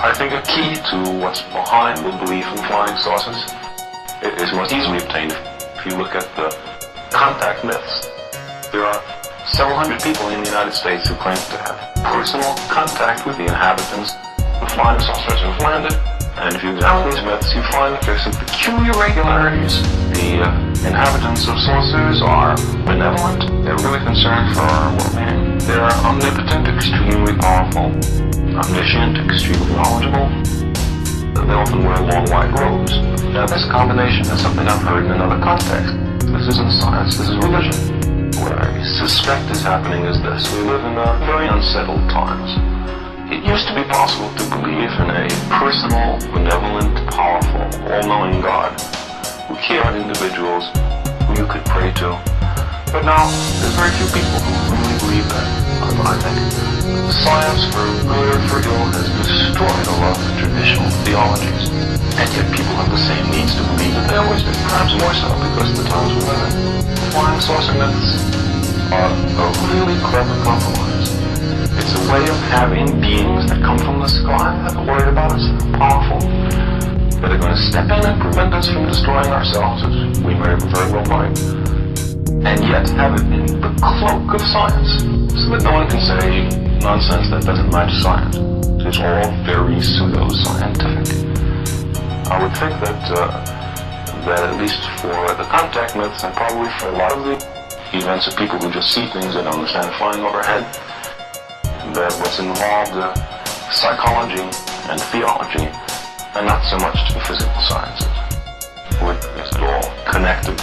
I think a key to what's behind the belief in flying saucers is most easily obtained if you look at the contact myths. There are several hundred people in the United States who claim to have personal contact with the inhabitants of flying saucers who have landed. And if you examine these myths, you find that there's some peculiar regularities. The inhabitants of saucers are benevolent. They're really concerned for our well-being. They're omnipotent, extremely powerful, omniscient, extremely knowledgeable. They often wear long white robes. Now this combination is something I've heard in another context. This isn't science, this is religion. What I suspect is happening is this. We live in very unsettled times. It used to be possible to believe in a personal, benevolent, powerful, all-knowing God who cared about individuals who you could pray to. But now, there's very few people who really believe that, I think. Science, for good or for ill, has destroyed a lot of the traditional theologies. And yet people have the same needs to believe that they always did, perhaps more so because of the times we live in. Flying saucer myths are a really clever compromise. It's a way of having beings that come from the sky that are worried about us, powerful, that are going to step in and prevent us from destroying ourselves, as we very well might, and yet have it in the cloak of science, so that no one can say, nonsense, that doesn't match science. It's all very pseudo-scientific. I would think that at least for the contact myths, and probably for a lot of the events of people who just see things and understand flying overhead, that what's involved psychology and theology, and not so much to the physical sciences, which is at all connected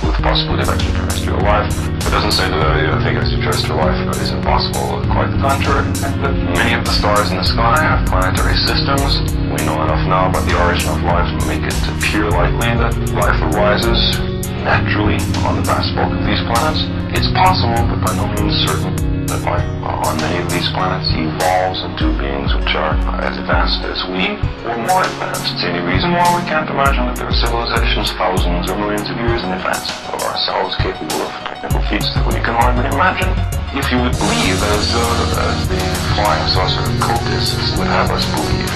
with the possibility of extraterrestrial life. It doesn't say that I think extraterrestrial life is impossible, quite the contrary. That many of the stars in the sky have planetary systems. We know enough now about the origin of life to make it appear likely that life arises naturally on the vast bulk of these planets. It's possible, but by no means certain, that life on many of these planets evolves into beings which are as advanced as we, or more advanced. It's any reason why we can't imagine that there are civilizations thousands or millions of years in advance of ourselves capable of technical feats that we can hardly imagine. If you would believe, as the flying saucer cultists would have us believe,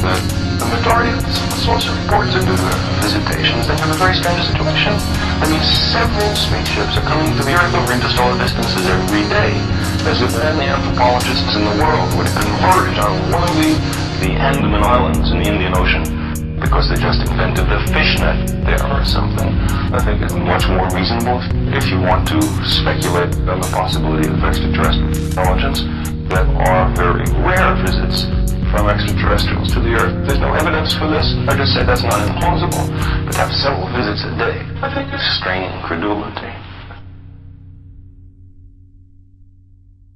that the majority of the saucer reports are due to visitations, they have a very strange situation. I mean, several spaceships are coming to the Earth over interstellar distances every day, as if then the anthropologists in the world would converge on one of the Andaman Islands in the Indian Ocean because they just invented the fishnet there or something. I think it's much more reasonable if you want to speculate on the possibility of extraterrestrial intelligence that are very rare visits from extraterrestrials to the Earth. There's no evidence for this. I just say that's not implausible. But to have several visits a day, I think is straining credulity.